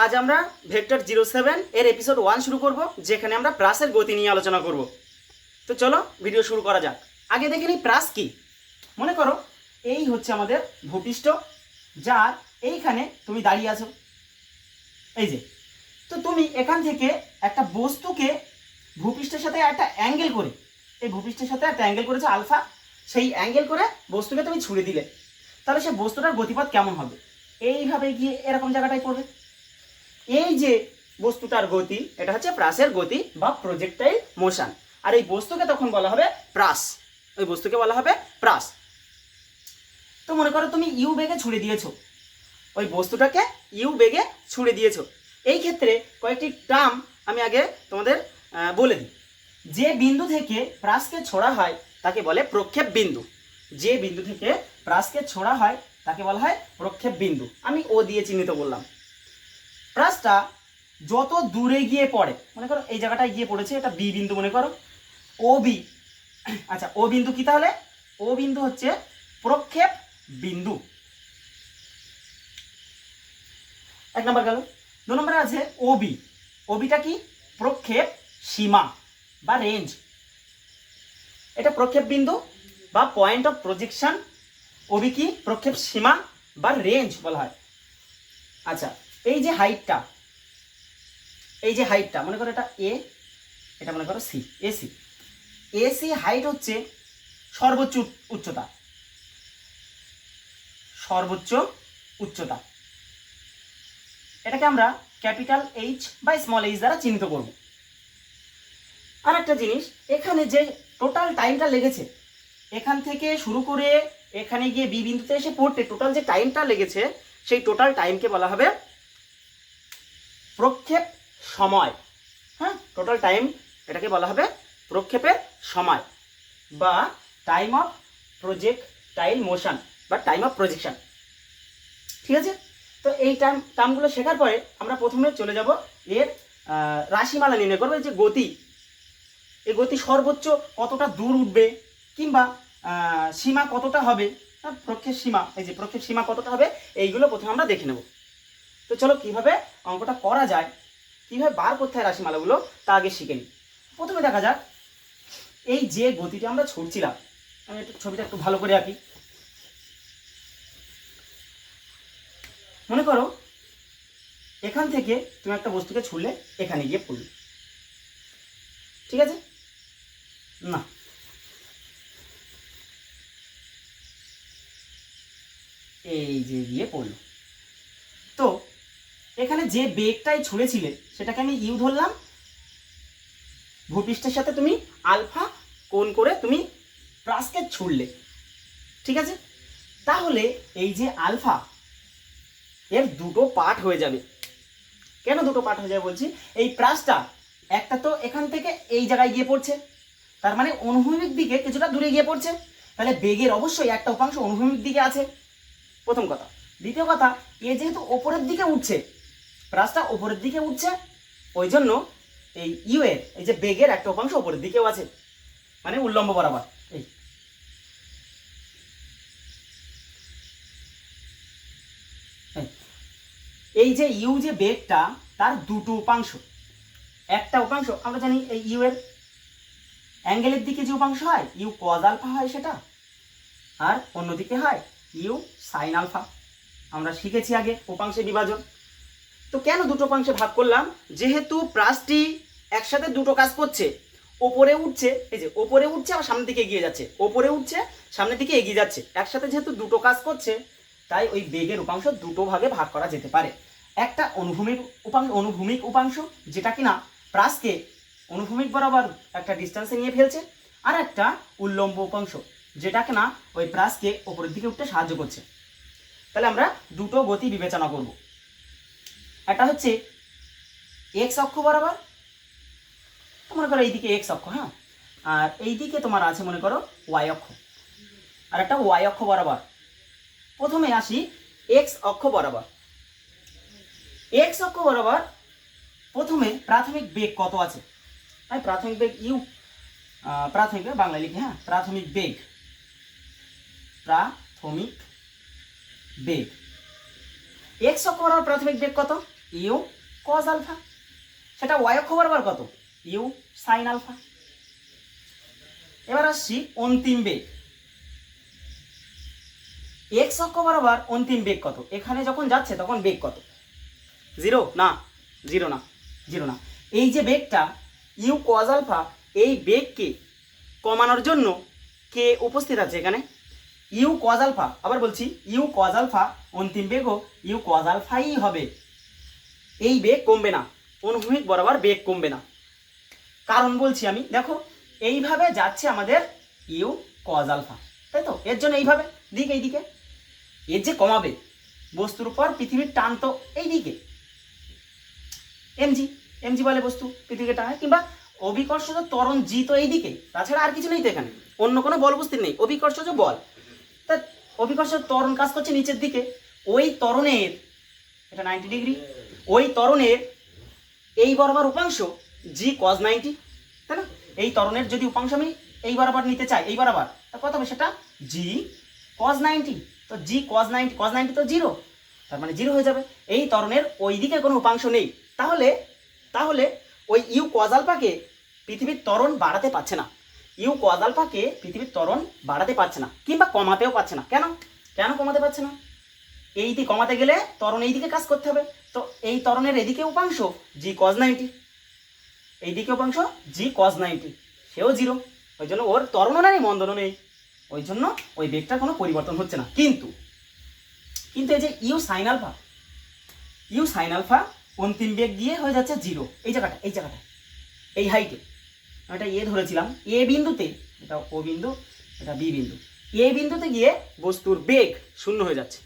আজ আমরা ভেক্টর 07 এর এপিসোড 1 শুরু করব, যেখানে আমরা প্রাসের গতি নিয়ে আলোচনা করব। তো চলো ভিডিও শুরু করা যাক। আগে দেখে নিই প্রাস কি। মনে করো এই হচ্ছে আমাদের ভূপৃষ্ঠ, যার এইখানে তুমি দাঁড়িয়ে আছো, এই যে। তো তুমি এখান থেকে একটা বস্তুকে ভূপৃষ্ঠের সাথে একটা অ্যাঙ্গেল করে, এই ভূপৃষ্ঠের সাথে একটা অ্যাঙ্গেল করেছে আলফা, সেই অ্যাঙ্গেল করে বস্তুকে তুমি ছুড়ে দিলে, তাহলে সে বস্তুটার গতিপথ কেমন হবে? এইভাবে গিয়ে এরকম জায়গাটায় পড়বে। এই যে বস্তুটার গতি, এটা হচ্ছে প্রাসের গতি বা প্রজেক্টাইল মোশন। আর এই বস্তুকে তখন বলা হবে প্রাস, ওই বস্তুকে বলা হবে প্রাস। তো মনে করো তুমি ইউ বেগে ছুড়ে দিয়েছো, ওই বস্তুটাকে ইউ বেগে ছুড়ে দিয়েছো। এই ক্ষেত্রে কয়েকটি টার্ম আমি আগে তোমাদের বলে দিই। যে বিন্দু থেকে প্রাসকে ছোড়া হয় তাকে বলে প্রক্ষেপ বিন্দু। যে বিন্দু থেকে প্রাসকে ছোড়া হয় তাকে বলা হয় প্রক্ষেপ বিন্দু। আমি ও দিয়ে চিহ্নিত বললাম। প্রাসটা যত দূরে গিয়ে পড়ে, মনে করো এই জায়গাটায় গিয়ে পড়েছে, এটা বি বিন্দু মনে করো, ও বি। আচ্ছা, ও বিন্দু কি তাহলে? ও বিন্দু হচ্ছে প্রক্ষেপ বিন্দু। এক নম্বর গেল। দু নম্বরে আছে ওবি। ওবিটা কি? প্রক্ষেপ সীমা বা রেঞ্জ। এটা প্রক্ষেপ বিন্দু বা পয়েন্ট অফ প্রজেকশন। ওবি কি? প্রক্ষেপ সীমা বা রেঞ্জ বলা হয়। আচ্ছা, এই যে হাইটটা, এই যে হাইটটা মনে করো এটা এ, এটা মনে করো সি, এসি। এসি হাইট হচ্ছে সর্বোচ্চ উচ্চতা, সর্বোচ্চ উচ্চতা। এটাকে আমরা ক্যাপিটাল এইচ বা স্মল এইচ দ্বারা চিহ্নিত করব। আর একটা জিনিস, এখানে যে টোটাল টাইমটা লেগেছে, এখান থেকে শুরু করে এখানে গিয়ে বি বিন্দুতে এসে পড়তে টোটাল যে টাইমটা লেগেছে, সেই টোটাল টাইমকে বলা হবে প্রক্ষেপ সময়। হ্যাঁ, টোটাল টাইম, এটাকে বলা হবে প্রক্ষেপের সময় বা টাইম অফ প্রজেক্টাইল মোশন বা টাইম অফ প্রজেকশন। ঠিক আছে? তো এই টার্মগুলো শেখার পরে আমরা প্রথমে চলে যাব এর রাশিমালা নির্ণয় করবো। যে গতি, এই গতি সর্বোচ্চ কতটা দূর উঠবে, কিংবা সীমা কতটা হবে, প্রক্ষেপ সীমা, এই যে প্রক্ষেপ সীমা কতটা হবে, এইগুলো প্রথমে আমরা দেখে নেব। তো চলো কিভাবে অঙ্কটা করা যায়, কিভাবে বার করতে হয় রাশিমালাগুলো, তা আগে শিখে নিই। প্রথমে দেখা যাক এই যে গতিটা আমরা ছুটছিলাম, আমি একটু ছবিটা একটু ভালো করে আঁকি। মনে করো এখান থেকে তুমি একটা বস্তুকে ছুড়লে, এখানে গিয়ে পড়লে, ঠিক আছে না? এই যে গিয়ে পড়লো। তো এখানে যে বেগটাই ছুঁড়েছিলে সেটাকে আমি ইউ ধরলাম। ভূপৃষ্ঠের সাথে তুমি আলফা কোণ করে তুমি প্রাসকে ছুড়লে, ঠিক আছে? তাহলে এই যে আলফা, এর দুটো পার্ট হয়ে যাবে। কেন দুটো পার্ট হয়ে যাবে বলছি? এই প্রাসটা একটা তো এখান থেকে এই জায়গায় গিয়ে পড়ছে, তার মানে অনুভূমিক দিকে কিছুটা দূরে গিয়ে পড়ছে, তাহলে বেগের অবশ্যই একটা উপাংশ অনুভূমিক দিকে আছে, প্রথম কথা। দ্বিতীয় কথা, এ যেহেতু ওপরের দিকে উঠছে, প্রাসটা ওপরের দিকে উঠছে, ওই জন্য এই ইউ এর এই যে বেগের একটা উপাংশ ওপরের দিকেও আছে, মানে উল্লম্ব বরাবর। এই যে ইউ যে বেগটা, তার দুটো উপাংশ। একটা উপাংশ আমরা জানি এই ইউ এর অ্যাঙ্গেলের দিকে যে উপাংশ হয়, ইউ কজ আলফা হয় সেটা, আর অন্যদিকে হয় ইউ সাইন আলফা। আমরা শিখেছি আগে উপাংশে বিভাজন। তো কেন দুটো উপাংশে ভাগ করলাম? যেহেতু প্রাসটি একসাথে দুটো কাজ করছে, ওপরে উঠছে, এই যে ওপরে উঠছে আবার সামনের দিকে এগিয়ে যাচ্ছে, ওপরে উঠছে সামনের দিকে এগিয়ে যাচ্ছে, একসাথে যেহেতু দুটো কাজ করছে, তাই ওই বেগের উপাংশ দুটো ভাগে ভাগ করা যেতে পারে। একটা অনুভূমিক উপাংশ, যেটা কিনা প্রাসকে অনুভূমিক বরাবর একটা ডিস্টেন্সে নিয়ে ফেলছে, আর একটা উল্লম্ব উপাংশ, যেটা কিনা ওই প্রাসকে ওপরের দিকে উঠতে সাহায্য করছে। তাহলে আমরা দুটো গতি বিবেচনা করব। একটা হচ্ছে এক্স অক্ষ বরাবর, মনে করো এইদিকে এক্স অক্ষ, হ্যাঁ, আর এইদিকে তোমার আছে মনে করো ওয়াই অক্ষ, আর একটা ওয়াই অক্ষ বরাবর। প্রথমে আসি এক্স অক্ষ বরাবর। এক্স অক্ষ বরাবর প্রথমে প্রাথমিক বেগ কত আছে? তাই প্রাথমিক বেগ ইউ, প্রাথমিক বেগ বাংলা লিখে, হ্যাঁ, প্রাথমিক বেগ, প্রাথমিক বেগ। এক্স অক্ষ বরাবর প্রাথমিক বেগ কত? ইউ কজ আলফা, সেটা ওয়াই অক্ষ বরাবর কত, ইউ সাইন আলফা। এবার আসছি অন্তিম বেগ, এক্স অক্ষ বরাবর অন্তিম বেগ কত, এখানে যখন যাচ্ছে তখন বেগ কত, জিরো না, জিরো না, জিরো না। এই যে বেগটা ইউ কজ আলফা, এই বেগকে কমানোর জন্য কে উপস্থিত আছে এখানে, ইউ কজ আলফা। আবার বলছি ইউ কজ আলফা, অন্তিম বেগও ইউ কজ আলফাই হবে। এই বেগ কমবে না, অনুভূমিক বরাবর বেগ কমবে না। কারণ বলছি আমি, দেখো এইভাবে যাচ্ছে আমাদের ইউ কজ আলফা, তাই তো, এর জন্য এইভাবে দিক এইদিকে, এর যে কমাবে বস্তুর উপর পৃথিবীর টান তো এইদিকে, এমজি, এমজি বলে বস্তু পৃথিবীকে টানে, কিংবা অভিকর্ষজ ত্বরণ জি তো এইদিকে, তাছাড়া আর কিছু নেই তো এখানে, অন্য কোনো বল উপস্থিত নেই, অভিকর্ষজ বল। তা অভিকর্ষজ ত্বরণ কাজ করছে নিচের দিকে, ওই ত্বরণের, এটা 90 ডিগ্রি, ওই ত্বরণের এই বরাবর উপাংশ জি কজ 90, তাই না? এই ত্বরণের যদি উপাংশ আমি এই বরাবর নিতে চাই, এই বরাবর, তা কত হবে সেটা জি কজ 90। তো জি কজ 90, কজ 90 তো জিরো, তার মানে জিরো হয়ে যাবে। এই ত্বরণের ওই দিকে কোনো উপাংশ নেই, তাহলে তাহলে ওই ইউ কজ আলফাকে পৃথিবীর ত্বরণ বাড়াতে পারছে না, ইউ কজ আলফাকে পৃথিবীর ত্বরণ বাড়াতে পারছে না, কিংবা কমাতেও পারছে না। কেন কেন কমাতে পারছে না? এই দিকে কমাতে গেলে ত্বরণ এই দিকে কাজ করতে হবে, তো এই ত্বরণের এদিকে উপাংশ জি কজ 90, এই দিকে উপাংশ জি কজ 90, সেও জিরো, ওই জন্য ওর ত্বরণও নেই মন্দনও নেই, ওই জন্য ওই বেগটার কোনো পরিবর্তন হচ্ছে না। কিন্তু কিন্তু এই যে u sine alpha, u sine alpha অন্তিম বেগ দিয়ে হয়ে যাচ্ছে জিরো, এই জায়গাটা, এই জায়গাটা, এই হাইটে, এটা এ ধরেছিলাম, এ বিন্দুতে, এটা ও বিন্দু, এটা বি বিন্দু, এ বিন্দুতে গিয়ে বস্তুর বেগ শূন্য হয়ে যাচ্ছে,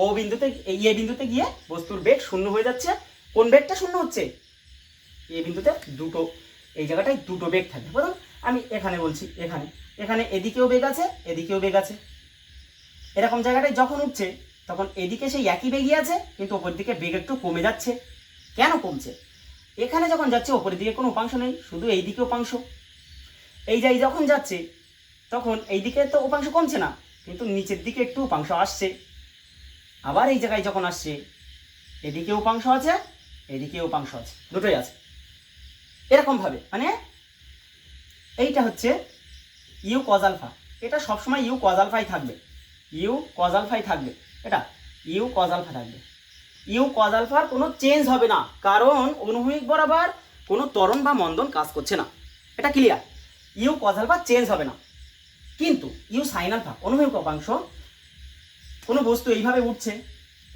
ও বিন্দুতে, এ বিন্দুতে গিয়ে বস্তুর বেগ শূন্য হয়ে যাচ্ছে। কোন বেগটা শূন্য হচ্ছে? এ বিন্দুতে দুটো, এই জায়গাটায় দুটো বেগ থাকবে। বলুন আমি এখানে বলছি, এখানে এখানে এদিকেও বেগ আছে, এদিকেও বেগ আছে, এরকম জায়গাটায় যখন উঠছে তখন এদিকে সেই একই বেগই আছে, কিন্তু ওপর দিকে বেগ একটু কমে যাচ্ছে। কেন কমছে? এখানে যখন যাচ্ছে ওপরের দিকে কোনো উপাংশ নেই, শুধু এই দিকে উপাংশ। এই যাই যখন যাচ্ছে তখন এই দিকে তো উপাংশ কমছে না, কিন্তু নিচের দিকে একটু উপাংশ আসছে। আবার এই জায়গায় যখন আসছে এদিকে উপাংশ আছে, এদিকে উপাংশ আছে, দুটোই আছে। এরকম ভাবে মানে এইটা হচ্ছে ইউ কজ আলফা, এটা সবসময় ইউ কজ আলফাই থাকবে, ইউ কজ আলফাই থাকবে, এটা ইউ কজ আলফা থাকবে। ইউ কজ আলফার কোনো চেঞ্জ হবে না, কারণ অনুভূমিক বরাবর কোনো ত্বরণ বা মন্দন কাজ করছে না, এটা clear. U cos alpha change হবে না। কিন্তু ইউ সাইন আলফা, অনুভূমিক উপাংশ, কোনো বস্তু এইভাবে উঠছে,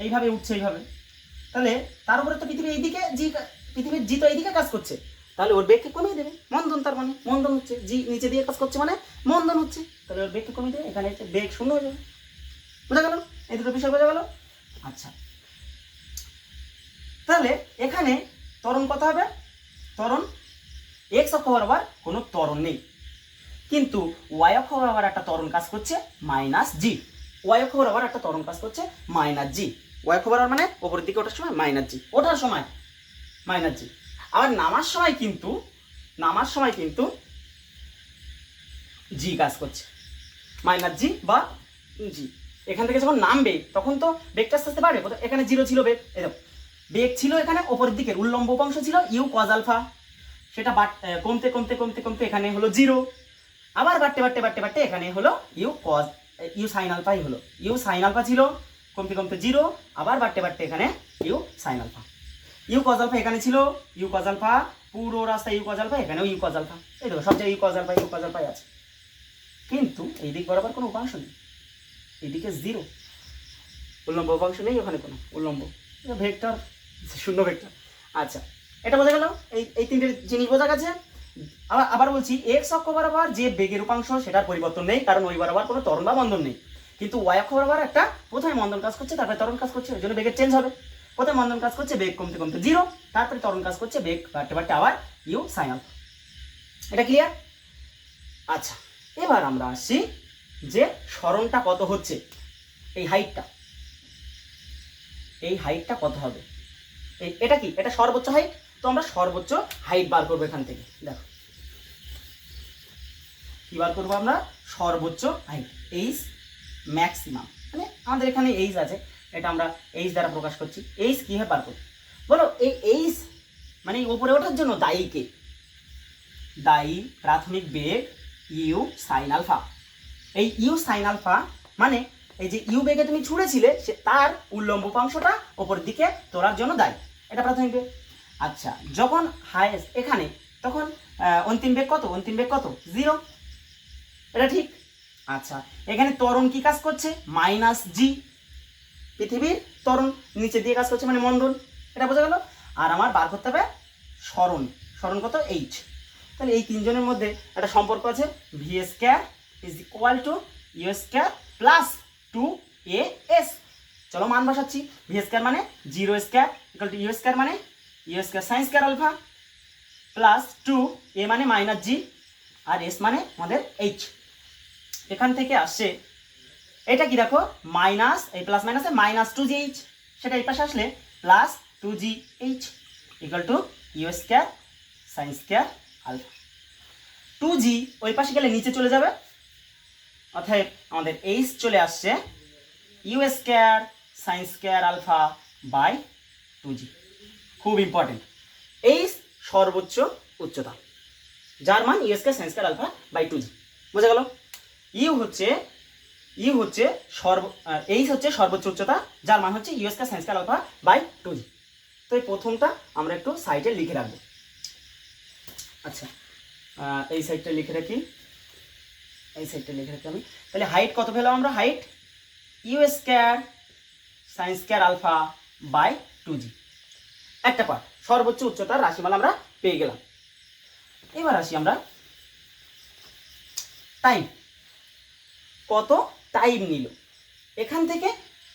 এইভাবে উঠছে, এইভাবে, তাহলে তার উপরে তো পৃথিবী এইদিকে জি, পৃথিবীর জি তো এইদিকে কাজ করছে, তাহলে ওর বেগকে কমিয়ে দেবে, মন্দন, তার মানে মন্দন হচ্ছে, জি নিচে দিয়ে কাজ করছে মানে মন্দন হচ্ছে, তাহলে ওর বেগকে কমিয়ে দেবে, এখানে বেগ শূন্য হয়ে যাবে। বোঝা গেল? এই দুটো বিষয় বোঝা গেল? আচ্ছা, তাহলে এখানে ত্বরণ কত হবে? ত্বরণ এক্স অক্ষ বরাবর কোনো ত্বরণ নেই, কিন্তু ওয়াই অক্ষ বরাবর একটা ত্বরণ কাজ করছে মাইনাস জি, ওয়াই অক্ষ বরাবর একটা ত্বরণ কাজ করছে মাইনাস জি, ওয়াই অক্ষ বরাবর মানে ওপরের দিকে ওঠার সময় মাইনাস জি, ওঠার সময় মাইনাস জি, আবার নামার সময় কিন্তু জি কাজ করছে, মাইনাস জি বা জি। এখান থেকে যখন নামবে তখন তো বেগটা আস্তে আস্তে বাড়বে, এখানে জিরো ছিল বেগ, এই দেখো বেগ ছিল এখানে ওপরের দিকের উল্লম্ব উপাংশ ছিল ইউ কজ আলফা, সেটা কমতে কমতে কমতে কমতে এখানে হলো জিরো, আবার বাড়তে বাড়তে বাড়তে বাড়তে এখানে হলো ইউ সাইন আলফাই হলো, ইউ সাইন আলফা ছিল, কমতে কমতে জিরো, আবার বাড়তে বাড়তে এখানে u sine alpha. U cos alpha এখানে ছিল, ইউ কজ আলফা পুরো রাস্তা ইউ কজ আলফা, এখানেও ইউ কজ আলফা, এই দেখো সব জায়গায় ইউ কজ আলফাই আছে, কিন্তু এই দিক বরাবর কোনো উপাংশ নেই, এইদিকে জিরো, উল্লম্ব উপাংশ নেই, ওখানে কোনো উল্লম্ব, ভেক্টর শূন্য ভেক্টর। আচ্ছা, এটা বোঝা গেল, এই তিনটে জিনিস বোঝা গেছে। আবার বলছি, এক্স অক্ষ বরাবর যে বেগের উপাংশ সেটার পরিবর্তন নেই, কারণ ওই বরাবর কোনো ত্বরণ বা মন্দন নেই, কিন্তু ওয়াই অক্ষ বরাবর একটা প্রথমে মন্দন কাজ করছে, তারপরে ত্বরণ কাজ করছে, ওই জন্য বেগের চেঞ্জ হবে। প্রথমে মন্দন কাজ করছে, বেগ কমতে কমতে জিরো, তারপরে ত্বরণ কাজ করছে, বেগ বাড়তে বাড়তে আবার ইউ সাইন আলফা। এটা ক্লিয়ার? আচ্ছা, এবার আমরা আসছি যে সরণটা কত হচ্ছে, এই হাইটটা কত হবে, এটা কি, এটা সর্বোচ্চ হাইট, তো আমরা সর্বোচ্চ হাইট বার করবো এখান থেকে। দেখো কি বার করবো আমরা, সর্বোচ্চ হাইট, এইচ ম্যাক্সিমাম, মানে আমাদের এখানে এইচ আছে, এটা আমরা এইচ দ্বারা প্রকাশ করছি। এইচ কীভাবে বার করবো? বলো এই এইচ মানে উপরে ওঠার জন্য দায়ী কে? দায়ী প্রাথমিক বেগ ইউ সাইন আলফা। এই ইউ সাইন আলফা মানে এই যে ইউ বেগে তুমি ছুঁড়েছিলে সে তার উল্লম্ব উপাংশটা ওপর দিকে তোলার জন্য দায়ী, এটা প্রাথমিক বেগ। আচ্ছা, যখন হাইয়েস্ট এখানে তখন অন্তিম বেগ কত? অন্তিম বেগ কত? 0, এটা ঠিক। আচ্ছা, এখানে ত্বরণ কি কাজ করছে? মাইনাস জি, পৃথিবীর ত্বরণ নিচে দিয়ে কাজ করছে মানে মণ্ডল, এটা বোঝা গেল। আর আমার বার করতে হবে সরণ, সরণ কত? এইচ। তাহলে এই তিনজনের মধ্যে একটা সম্পর্ক আছে, V square is equal to you square plus 2as। চলো মান বসাচ্ছি। ভি স্কয়ার মানে 0 square equal to you square মানে U square sine square alpha plus 2a মানে মাইনাস জি আর এস মানে আমাদের এইচ। এখান থেকে আসছে এটা কি দেখো মাইনাস, এই প্লাস মাইনাসে মাইনাস 2gh, সেটা এই পাশে আসলে plus 2gh equal to you square sine square alpha. 2g ওই পাশে গেলে নিচে চলে যাবে, অর্থাৎ আমাদের এইচ চলে আসছে u square sine square alpha by 2g। খুব ইম্পর্টেন্ট, এইচ সর্বোচ্চ উচ্চতা যার মান u square sine square alpha by 2g, বোঝা গেল। ইউ হচ্ছে এইচ হচ্ছে সর্বোচ্চ উচ্চতা যার মান হচ্ছে u square sine square alpha by 2g। তো এই প্রথমটা আমরা একটু সাইডে লিখে রাখবো। আচ্ছা, এই সাইডটা লিখে রাখি, এই সাইডটা লিখে রাখি আমি। তাহলে হাইট কত পেলাম আমরা? Height u square sine square alpha by 2g, একটা পার্ট সর্বোচ্চ উচ্চতার রাশিমালা আমরা পেয়ে গেলাম। এবার আসি আমরা টাইম, কত টাইম নিল এখান থেকে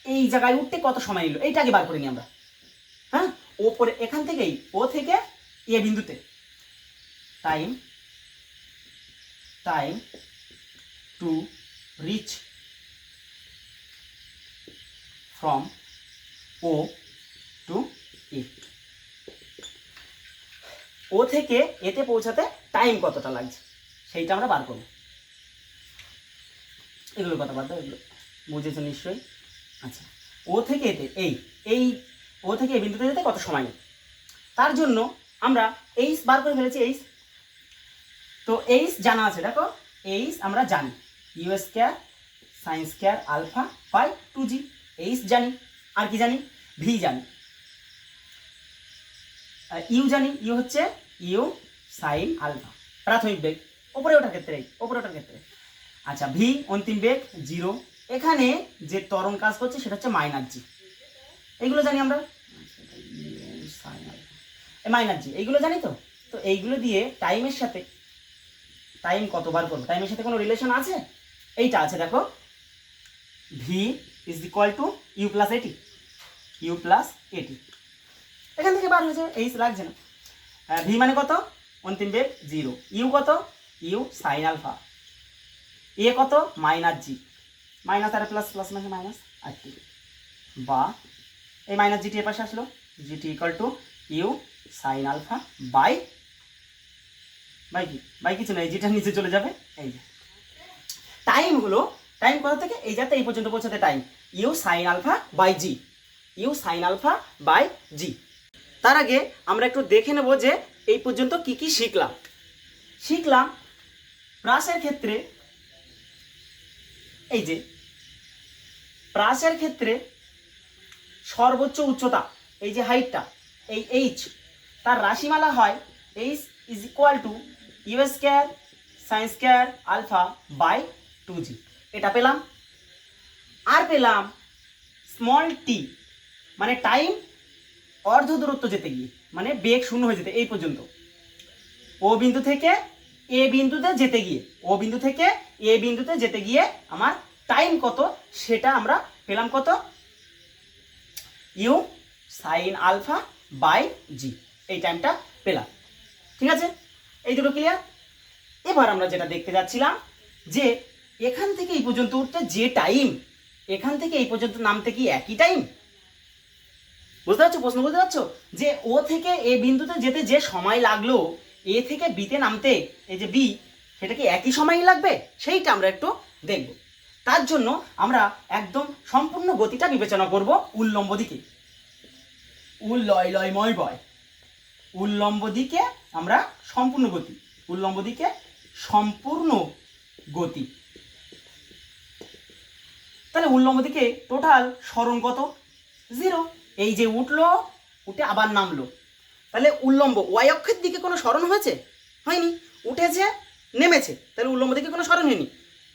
এই জায়গায় উঠতে, কত সময় নিল এইটা আগে বার করে নিই আমরা। হ্যাঁ, ওপরে এখান থেকেই ও থেকে এ বিন্দুতে time to reach from O to A, O থেকে এতে পৌঁছাতে টাইম কতটা লাগছে সেইটা আমরা বার করব। এগুলোর কথা বাদ দাও, এগুলো বুঝেছো নিশ্চয়ই। আচ্ছা, ও থেকে এতে এই ও থেকে এই বিন্দুতে যেতে কত সময় নেই, তার জন্য আমরা এইচ বার করে ফেলেছি। এইচ তো এইচ জানা আছে, দেখো এইচ আমরা জানি u square sine square alpha by 2g, h জানি। আর কি জানি? ভি জানি, ইউ জানি, ইউ হচ্ছে ইউ সাইন আলফা প্রাথমিক বেগ ওপরে ওঠার ক্ষেত্রে, ওপরে ওঠার ক্ষেত্রে। আচ্ছা, ভি অন্তিম বেগ 0, এখানে যে ত্বরণ কাজ করছে সেটা হচ্ছে মাইনাস জি, এইগুলো জানি আমরা, মাইনাস জি এইগুলো জানি। তো তো এইগুলো দিয়ে টাইমের সাথে টাইম কতবার করবো, টাইমের সাথে কোনো রিলেশন আছে? এইটা আছে, দেখো v is equal to u plus a t, u plus a t, এখান থেকে বার হয়েছে, এইচ লাগছে না। ভি মানে কত? অন্তিম বেগ 0, ইউ কত? ইউ সাইন আলফা, এ কত? মাইনাস জি, মাইনাস আর প্লাস, প্লাস মানে মাইনাস আর টি, বা এই মাইনাস জিটি এর পাশে আসলো, g t equal to you sine alpha by কি, বাই কিছু না, এই জিটার নিচে চলে যাবে। এই যে টাইম হলো, টাইম কোথা থেকে এই যাতে এই পর্যন্ত পৌঁছাতে time U sine alpha by G, U sine alpha by G. তার আগে আমরা একটু দেখে নেব যে এই পর্যন্ত কি কি শিখলাম। প্রাসের ক্ষেত্রে এই যে প্রাসের ক্ষেত্রে সর্বোচ্চ উচ্চতা এই যে হাইটটা, এই এইচ, তার রাশিমালা হয় h is equal to you square sine square alpha by 2g, এটা পেলাম। আর পেলাম স্মল টি মানে টাইম অর্ধ দূরত্ব যেতে গিয়ে, মানে বেগ শূন্য হয়ে যেতে এই পর্যন্ত, ও বিন্দু থেকে এ বিন্দুতে যেতে গিয়ে, ও বিন্দু থেকে এ বিন্দুতে যেতে গিয়ে আমার টাইম কত সেটা আমরা পেলাম কত? ইউ সাইন আলফা বাই জি, এই টাইমটা পেলাম। ঠিক আছে, এই দুটো ক্লিয়ার। এবার আমরা যেটা দেখতে যাচ্ছিলাম যে এখান থেকে এই পর্যন্ত উঠতে যে টাইম, এখান থেকে এই পর্যন্ত নামতে কি একই টাইম? বুঝতে পারছো প্রশ্ন? বুঝতে পারছো যে ও থেকে এ বিন্দুতে যেতে যে সময় লাগলো এ থেকে বিতে নামতে, এই যে বি, সেটা কি একই সময়ই লাগবে সেইটা আমরা একটু দেখব। তার জন্য আমরা একদম সম্পূর্ণ গতিটা বিবেচনা করব উল্লম্ব দিকে। লয় লয় ময় বয়, উল্লম্ব দিকে আমরা সম্পূর্ণ গতি, উল্লম্ব দিকে সম্পূর্ণ গতি। তাহলে উল্লম্ব দিকে টোটাল সরণ কত? 0। এই যে উঠলো, উঠে আবার নামলো, তাহলে উল্লম্ব ওয়াই অক্ষের দিকে কোনো সরণ হয়েছে? হয়নি। উঠেছে নেমেছে, তাহলে উল্লম্ব দিকে কোনো সরণ হয়নি।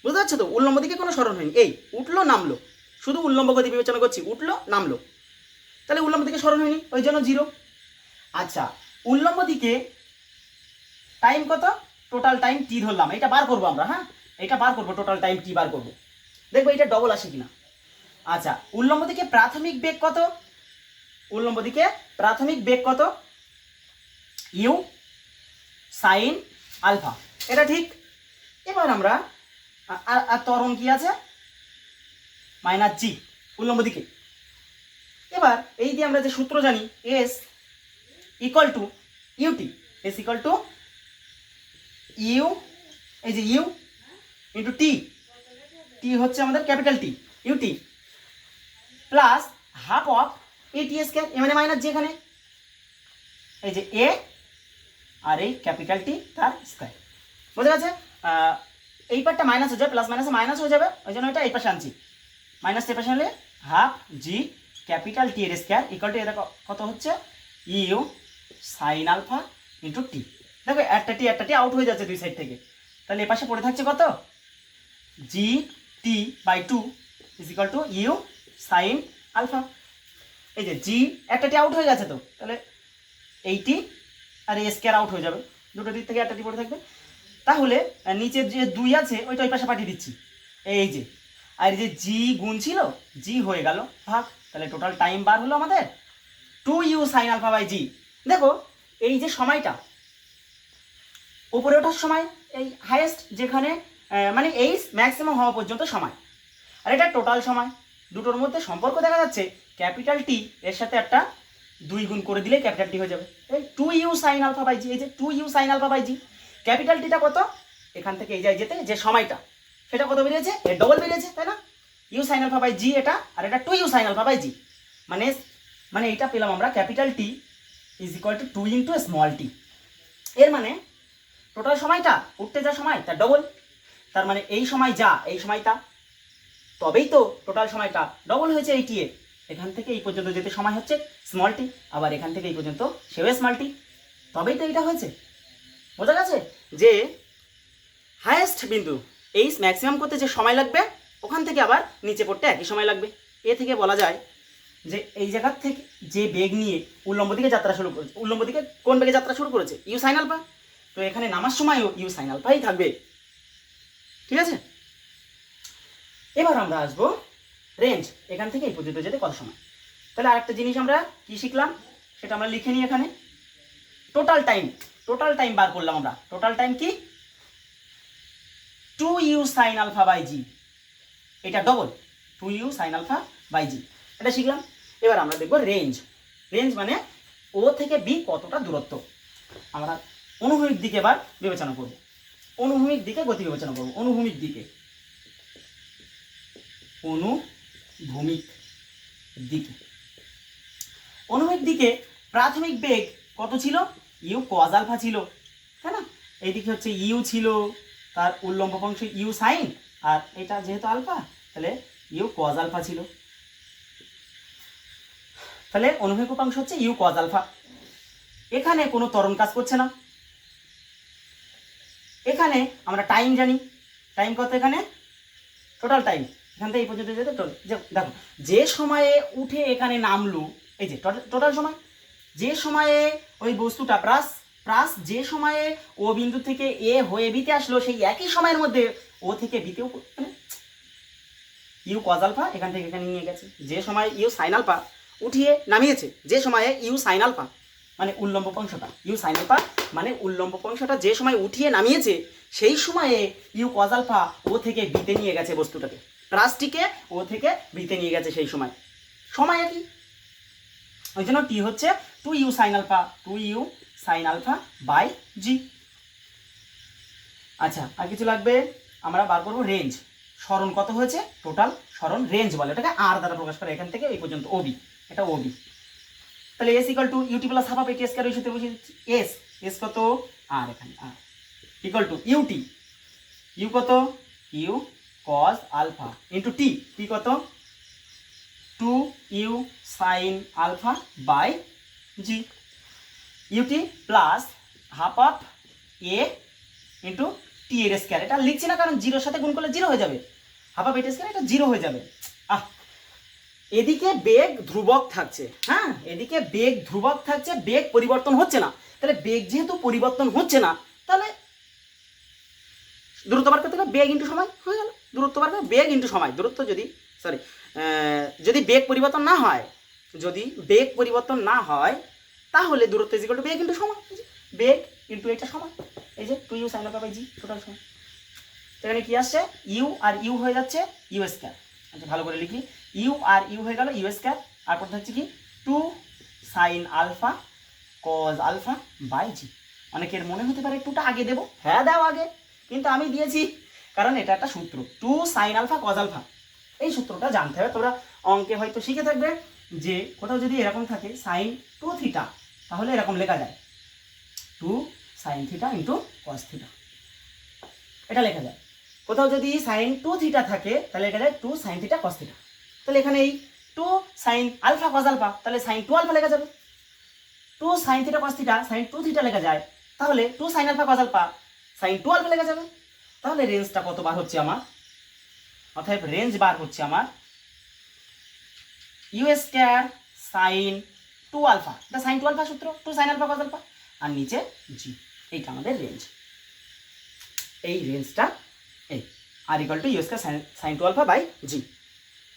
বুঝতে পারছো তো? উল্লম্ব দিকে কোনো সরণ হয়নি, এই উঠলো নামলো, শুধু উল্লম্ব গতি বিবেচনা করছি, উঠলো নামলো, তাহলে উল্লম্ব দিকে সরণ হয়নি, ওই জন্য 0। আচ্ছা, উল্লম্ব দিকে টাইম কত? টোটাল টাইম টি ধরলাম, এটা বার করবো আমরা। হ্যাঁ, এটা বার করবো, টোটাল টাইম টি বার করবো, দেখবো এটা ডবল আসে কিনা। আচ্ছা, উল্লম্ব দিকে প্রাথমিক বেগ কত? উল্লম্ব দিকে প্রাথমিক বেগ কত? ইউ সাইন আলফা, এটা ঠিক। এবার আমরা আর ত্বরণ কি আছে? মাইনাস জি উল্লম্ব দিকে। এবার এই দিয়ে আমরা যে সূত্র জানি, s equal to u t, s equal to u, এই যে ইউ ইন্টু টি, টি হচ্ছে আমাদের capital T, u t plus half of এটি স্কয়ার, এ মানে মাইনাস জি, এখানে এই যে এ আর এই ক্যাপিটাল টি তার স্কয়ার। বোঝা গেছে? এই পার্টটা মাইনাস হয়ে যাবে, প্লাস মাইনাসে মাইনাস হয়ে যাবে, ওই জন্য এটা এই পাশে আনছি। মাইনাস এই পাশে হলে হাফ জি ক্যাপিটাল টি এর স্কয়ার ইকুয়াল টু, এটা কত হচ্ছে? ইউ সাইন আলফা ইন্টু টি। দেখো একটা টি আউট হয়ে যাচ্ছে দুই সাইড থেকে, তাহলে এ পাশে পড়ে থাকছে কত? G T by 2 is equal to you sine alpha. এই যে জি একটা টি আউট হয়ে গেছে, তো তাহলে এইটি আর এই স্কয়ার আউট হয়ে যাবে, দুটো দিক থেকে একটা টি পড়ে থাকবে। তাহলে নিচের যে 2 আছে ওইটা ওই পাশে পাঠিয়ে দিচ্ছি, এই যে, আর যে জি গুণ ছিল জি হয়ে গেল ভাগ, তাহলে টোটাল টাইম বার হলো আমাদের 2u সাইন আলফা বাই জি। দেখো এই যে সময়টা উপরে ওঠার সময়, এই হাইয়েস্ট যেখানে মানে এই ম্যাক্সিমাম হওয়া পর্যন্ত সময়, আর এটা টোটাল সময়। দুটোর মধ্যে সম্পর্ক দেখা যাচ্ছে, ক্যাপিটাল টি এর সাথে একটা 2 গুণ করে দিলে ক্যাপিটাল টি হয়ে যাবে, এই 2u সাইন আলফা বাই জি। এই যে 2u sine alpha by G, capital টিটা কত? এখান থেকে এই যায় যেতে যে সময়টা, সেটা কত বেরিয়েছে? এর ডবল বেরিয়েছে, তাই না? You sine alpha by G এটা, আর এটা 2u সাইন আলফা বাই জি, মানে এটা পেলাম আমরা capital T is equal to 2 into small T. এর মানে টোটাল সময়টা উঠতে যা সময় তার ডবল, তার মানে এই সময় যা এই সময় তা, তবেই তো টোটাল সময়টা ডবল হয়েছে এই টি এ। এখান থেকে এই পর্যন্ত যেতে সময় হচ্ছে স্মল টি, আবার এখান থেকে এই পর্যন্ত সেও স্মল টি, তবেই তো এটা হয়েছে। বোঝা গেছে যে হায়েস্ট বিন্দু এই ম্যাক্সিমাম করতে যে সময় লাগবে, ওখান থেকে আবার নিচে পড়তে একই সময় লাগবে। এ থেকে বলা যায় যে এই জায়গার থেকে যে বেগ নিয়ে উল্লম্ব দিকে যাত্রা শুরু করেছে, উল্লম্ব দিকে কোন বেগে যাত্রা শুরু করেছে? ইউ সাইন আলফা, তো এখানে নামার সময়ও ইউ সাইন আলফাই থাকবে। ঠিক আছে, এবার আমরা আসবো রেঞ্জ, এখান থেকে এই পর্যন্ত যেতে কত সময়। তাহলে আরেকটা জিনিস আমরা কি শিখলাম সেটা আমরা লিখে নিই এখানে। টোটাল টাইম বার করলাম আমরা। টোটাল টাইম কি? 2u sine alpha by G, এটা double 2u sine alpha by G, এটা শিখলাম। এবার আমরা দেখব রেঞ্জ। রেঞ্জ মানে ও থেকে বি কতটা দূরত্ব। আমরা অনুভূমিক দিকে এবার বিবেচনা করব, অনুভূমিক দিকে গতি বিবেচনা করব। অনুভূমিক দিকে অনুভূমিক দিকে প্রাথমিক বেগ কত ছিল? ইউ কজ আলফা ছিল, তাই না? এইদিকে হচ্ছে ইউ ছিল, তার উল্লম্ব অংশ ইউ সাইন, আর এটা যেহেতু আলফা তাহলে ইউ কজ আলফা ছিল, তাহলে অনুভূমিক উপাংশ হচ্ছে ইউ কজ আলফা। এখানে কোনো ত্বরণ কাজ করছে না। এখানে আমরা টাইম জানি, টাইম কত? এখানে টোটাল টাইম এখান থেকে এই পর্যন্ত যেতে দেখো যে সময়ে উঠে এখানে নামলো, এই যে টোটাল সময়, যে সময়ে ওই বস্তুটা প্রাস যে সময়ে ও বিন্দু থেকে এ হয়ে বিতে আসলো, সেই একই সময়ের মধ্যে ও থেকে বিতেও ইউ কজ আলফা এখান থেকে এখানে নিয়ে গেছে। যে সময় ইউ সাইন আলফা উঠিয়ে নামিয়েছে, যে সময়ে ইউ সাইন আলফা মানে উল্লম্ব অংশটা, ইউ সাইন আলফা মানে উল্লম্ব অংশটা যে সময় উঠিয়ে নামিয়েছে, সেই সময়ে ইউ কজ আলফা ও থেকে বিতে নিয়ে গেছে বস্তুটাকে, প্রাসটিকে ও থেকে বিতে নিয়ে গেছে সেই সময়। সময় একই, ওই জন্য টি হচ্ছে 2u সাইন আলফা বাই জি। আচ্ছা, আর কিছু লাগবে? আমরা বার করবো রেঞ্জ। সরণ কত হয়েছে? টোটাল সরণ রেঞ্জ বলে, এটাকে আর দ্বারা প্রকাশ করে, এখান থেকে এই পর্যন্ত ওবি, এটা ওবি। তাহলে S equal to UT plus half of এটি স্কয়ার ওই সূত্রে বসিয়ে দিচ্ছি। এস কত আর এখানে R equal to UT U কত U cos alpha into T কত 2 you sine alpha by G UT plus half of A into T এর স্কয়ার। এটা লিখছি না কারণ জিরোর সাথে গুণ করলে জিরো হয়ে যাবে, হাফ অফ এটি স্কয়ার এটা জিরো হয়ে যাবে। এদিকে বেগ ধ্রুবক থাকছে, হ্যাঁ এদিকে বেগ ধ্রুবক থাকছে, বেগ পরিবর্তন হচ্ছে না। তাহলে বেগ যেহেতু পরিবর্তন হচ্ছে না তাহলে দূরত্ব বার করতে গেলে বেগ ইন্টু সময় হয়ে গেল। দূরত্ব বার করে বেগ ইন্টু সময়, দূরত্ব যদি বেগ পরিবর্তন না হয়, যদি বেগ পরিবর্তন না হয় তাহলে দূরত্ব ইজ ইকুয়াল টু বেগ ইন্টু সময়। বেগ ইন্টু এটা সময়, এই যে 2 you sine alpha by g total সময়। এখানে কি আসছে ইউ আর ইউ হয়ে যাচ্ছে ইউ স্কয়ার। আচ্ছা ভালো করে লিখি, ইউ আর ইউ হয়ে গেল ইউ স্কয়ার, আর পর হচ্ছে কি 2 sine alpha cos alpha by G. অনেকের মনে হতে পারে একটুটা আগে দেবো, হ্যাঁ দাও আগে, কিন্তু আমি দিয়েছি কারণ এটা একটা সূত্র 2 সাইন আলফা কজ আলফা। এই সূত্রটা জানতে হবে, তোমরা অঙ্কে হয়তো শিখে থাকবে যে কোথাও যদি এরকম থাকে সাইন 2 থিটা তাহলে এরকম লেখা যায় 2 sine theta into cos theta, এটা লেখা যায়। কোথাও যদি সাইন 2 থিটা থাকে তাহলে লেখা যায় 2 সাইন থিটা কস থিটা। তাহলে এখানে এই 2 সাইন আলফা কস আলফা তাহলে সাইন 2 আলফা লেখা যাবে, 2 sine theta cos theta sine 2 theta লেখা যায়, তাহলে 2 sine alpha cos alpha sine 2 alpha লেখা যাবে। তাহলে রেঞ্জটা কত বার হচ্ছে আমার, অর্থাৎ রেঞ্জ বার হচ্ছে আমার ইউ স্কয়ার সাইন 2 আলফা, এটা সাইন 2 আলফা সূত্র 2 সাইন আলফা কস আলফা, আর নিচে জি, এইটা আমাদের রেঞ্জ। এই রেঞ্জটা এই R equal to you square sine 2 alpha by G,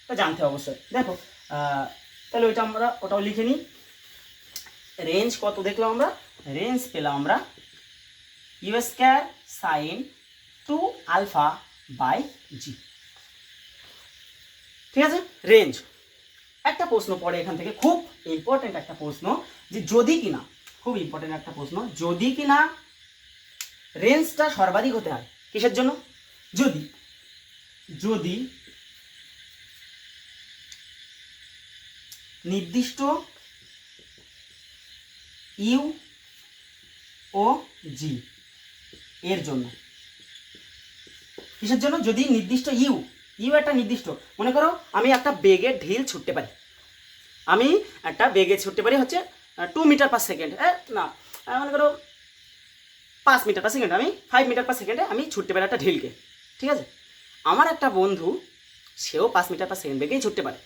তো জানতে অবশ্যই। দেখো তাহলে ওইটা আমরা ওটাও লিখে নিই। রেঞ্জ কত দেখলাম আমরা, রেঞ্জ পেলাম আমরা U square sine 2 alpha by G. ঠিক আছে, রেঞ্জ। একটা প্রশ্ন পড়ে এখান থেকে, খুব ইম্পর্টেন্ট একটা প্রশ্ন, যে যদি কিনা, খুব ইম্পর্টেন্ট একটা প্রশ্ন, যদি কিনা রেঞ্জটা সর্বাধিক হতে হয় কিসের জন্য, যদি যদি নির্দিষ্ট ইউ ও জি এর জন্য, কিসের জন্য, যদি নির্দিষ্ট ইউ একটা নির্দিষ্ট, মনে করো আমি একটা বেগে ঢিল ছুটতে পারি, আমি একটা বেগে ছুটতে পারি হচ্ছে 2 মিটার পার সেকেন্ড, না মনে করো 5 মিটার পার সেকেন্ড, আমি 5 মিটার পার সেকেন্ডে আমি ছুটতে পারি একটা ঢিলকে। ঠিক আছে, আমার একটা বন্ধু সেও 5 মিটার পার সেকেন্ড বেগেই ছুটতে পারে,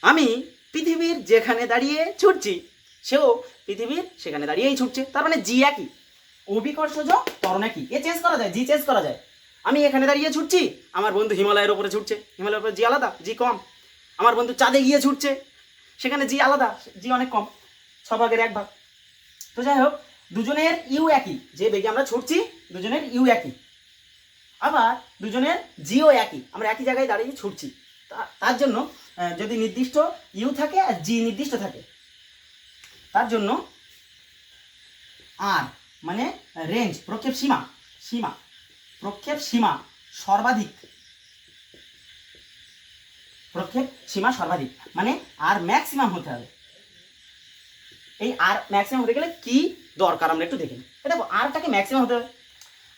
আমি পৃথিবীর যেখানে দাঁড়িয়ে ছুটছি সেও পৃথিবীর সেখানে দাঁড়িয়েই ছুটছে, তার মানে জি একই, অভিকর্ষজ ত্বরণ একই, এ চেঞ্জ করা যায়, জি চেঞ্জ করা যায়। আমি এখানে দাঁড়িয়ে ছুটছি, আমার বন্ধু হিমালয়ের ওপরে ছুটছে, হিমালয়ের উপরে জি আলাদা, জি কম। আমার বন্ধু চাঁদে গিয়ে ছুটছে, সেখানে জি আলাদা, জি অনেক কম, 6 ভাগের 1 ভাগ। তো যাই হোক, দুজনের ইউ একই, যে বেগে আমরা ছুটছি দুজনের ইউ একই, আবার দুজনের জিও একই, আমরা একই জায়গায় দাঁড়িয়ে ছুটছি। তার জন্য যদি নির্দিষ্ট ইউ থাকে আর জি নির্দিষ্ট থাকে, তার জন্য আর মানে রেঞ্জ, প্রক্ষেপ সীমা, প্রক্ষেপ সীমা সর্বাধিক, প্রক্ষেপ সীমা সর্বাধিক মানে আর ম্যাক্সিমাম হতে হবে। এই আর ম্যাক্সিমাম হতে গেলে কি দরকার আমরা একটু দেখে নিই। দেখো আরটাকে ম্যাক্সিমাম হতে হবে,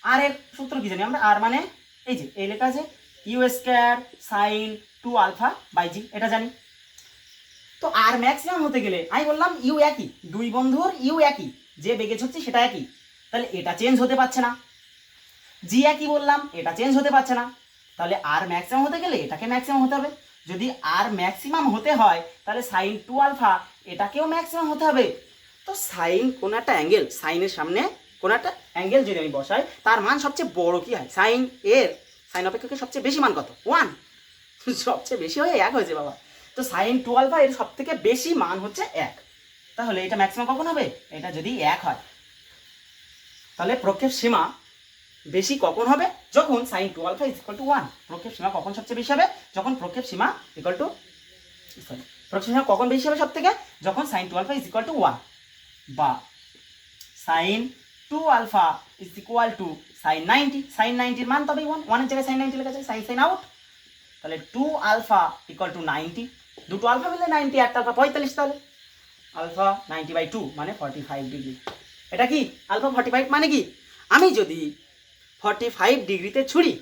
আর এর সূত্র কি জানি আমরা, আর মানে এই যে এই লেখা আছে U square sine 2 alpha by G, এটা জানি। তো আর ম্যাক্সিমাম হতে গেলে আমি বললাম ইউ একই, দুই বন্ধুর ইউ একই, যে বেগে ছুটছি সেটা একই, তাহলে এটা চেঞ্জ হতে পারছে না। জি একই বললাম, এটা চেঞ্জ হতে পারছে না, তাহলে আর ম্যাক্সিমাম হতে গেলে এটাকে ম্যাক্সিমাম হতে হবে। যদি আর ম্যাক্সিমাম হতে হয় তাহলে সাইন 2 আলফা এটাকেও ম্যাক্সিমাম হতে হবে। তো সাইন কোন একটা অ্যাঙ্গেল, সাইনের সামনে কোন একটা অ্যাঙ্গেল যদি আমি বসাই, তার মান সবচেয়ে বড় কি হয়, সাইন এর সাইন অপেক্ষাকে সবচেয়ে বেশি মান কত, 1, সবচেয়ে বেশি হয়ে 1 হয়েছে বাবা। তো সাইন 2 আলফা এর সব থেকে বেশি মান হচ্ছে 1, তাহলে এটা ম্যাক্সিমাম কখন হবে, এটা যদি 1 হয়। তাহলে প্রক্ষেপ সীমা বেশি কখন হবে, যখন sine 2 alpha is equal to 1। প্রক্ষেপ সীমা কখন সবচেয়ে বেশি হবে, যখন প্রক্ষেপ সীমা ইকুয়াল টু, প্রক্ষেপ সীমা কখন বেশি হবে সব থেকে, যখন sine 2 alpha is equal to 1, বা sine 2 alpha is equal to sine 90, sine 90 এর মান তবে 1, 1 এর জায়গায় সাইন 90 লেখা যায়, সাইন সাইন আউট। তাহলে 2 আলফা ইকুয়াল টু 90, দুটো আলফা মিলে 90, একটা আলফা 45, তাহলে আলফা 90/2 মানে 45 ডিগ্রি। এটা কি আলফা 45 মানে কি, আমি যদি 45 ডিগ্রিতে ছুড়ি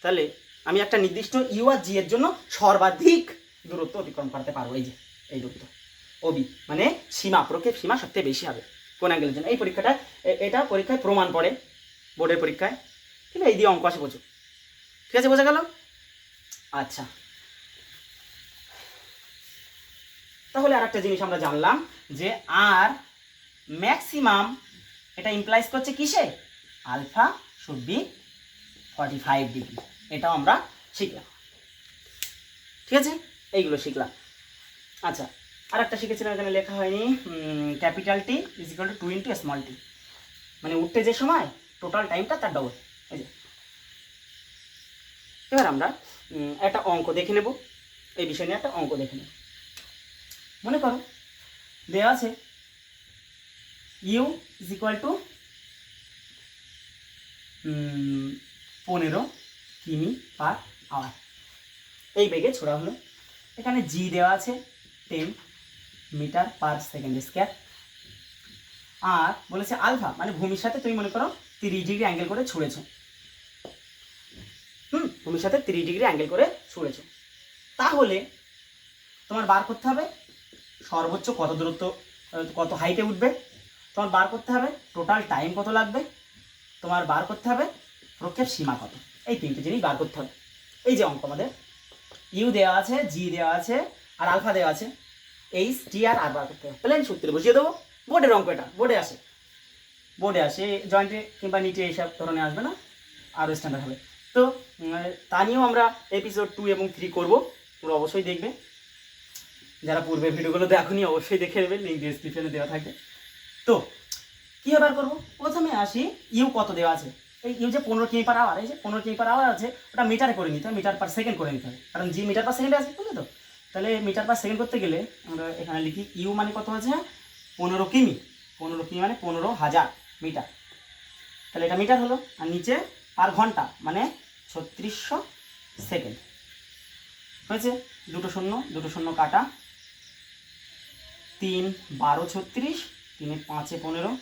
তাহলে আমি একটা নির্দিষ্ট ইউ আর জি এর জন্য সর্বাধিক দূরত্ব অতিক্রম করতে পারবো। এই যে এই দূরত্ব ওবি মানে সীমা, প্রক্ষেপ সীমা সবথেকে বেশি হবে কোন অ্যাঙ্গেলের জন্য। এই পরীক্ষাটা এটা পরীক্ষায় প্রমাণ পড়ে, বোর্ডের পরীক্ষায়, ঠিক আছে? এই দিয়ে অঙ্ক আসে প্রচুর, ঠিক আছে? বোঝা গেল? আচ্ছা, তাহলে আর একটা জিনিস আমরা জানলাম যে আর ম্যাক্সিমাম এটা ইমপ্লাইজ করছে কিসে, আলফা শুড বি 45 ডিগ্রি। এটাও আমরা শিখলাম, ঠিক আছে? এইগুলো শিখলাম। আচ্ছা, আর একটা শিখেছিলাম, এখানে লেখা হয়নি, capital T is equal to 2 into small T, মানে উঠতে যে সময় টোটাল টাইমটা তার ডবল। এই যে এবার আমরা একটা অঙ্ক দেখে নেব, এই বিষয় নিয়ে একটা অঙ্ক দেখে নেব। মনে করো দেওয়া আছে ইউ ইজ ইকুয়াল টু 15 কিমি পার আওয়ার, এই বেগে ছোড়া হলো। এখানে জি দেওয়া আছে 10 মিটার পার সেকেন্ড স্কোয়ার, আর বলেছে আলফা মানে ভূমির সাথে তুমি মনে করো 30 ডিগ্রি অ্যাঙ্গেল করে ছুঁড়েছো, ভূমির সাথে 30 ডিগ্রি অ্যাঙ্গেল করে ছুঁড়েছো। তাহলে তোমার বার করতে হবে সর্বোচ্চ কত দূরত্ব, কত হাইটে উঠবে, তোমার বার করতে হবে টোটাল টাইম কত লাগবে, তোমার বার করতে হবে প্রক্ষেপ সীমা কত। এই তিনটে জিনিস বার করতে হবে। এই যে অঙ্ক আমাদের ইউ দেওয়া আছে, জি দেওয়া আছে, আর আলফা দেওয়া আছে, এইচ টি আর বার করতে হবে। প্লেন সূত্রে বসিয়ে দেবো, বোর্ডের অঙ্ক, এটা বোর্ডে আসে জয়েন্টে কিংবা নিটে এইসব ধরনের আসবে না, আরও স্ট্যান্ডার্ড হবে। তো তা নিয়েও আমরা এপিসোড 2 এবং 3 করবো, তোমরা অবশ্যই দেখবে। যারা পূর্বের ভিডিওগুলো দেখোনি অবশ্যই দেখে নেবে, লিঙ্ক ডিসক্রিপশনে দেওয়া থাকবে। তো কী বার করবো, প্রথমে আসি ইউ কত দেওয়া আছে, এই ইউ যে 15 কিমি পার আওয়ার, এই যে 15 কিমি পার আওয়ার আছে, ওটা মিটারে করে নিতে হবে, মিটার পার সেকেন্ড করে নিতে হবে, কারণ জি মিটার পার সেকেন্ডে আছে, বুঝলে তো? তাহলে মিটার পার সেকেন্ড করতে গেলে আমরা এখানে লিখি ইউ মানে কত আছে, 15 কিমি, 15 কিমি মানে 15,000 মিটার, তাহলে এটা মিটার হলো। আর নিচে পার ঘন্টা মানে 3600 সেকেন্ড হয়েছে, দুটো শূন্য কাটা, 3 12 36, 3 5 15,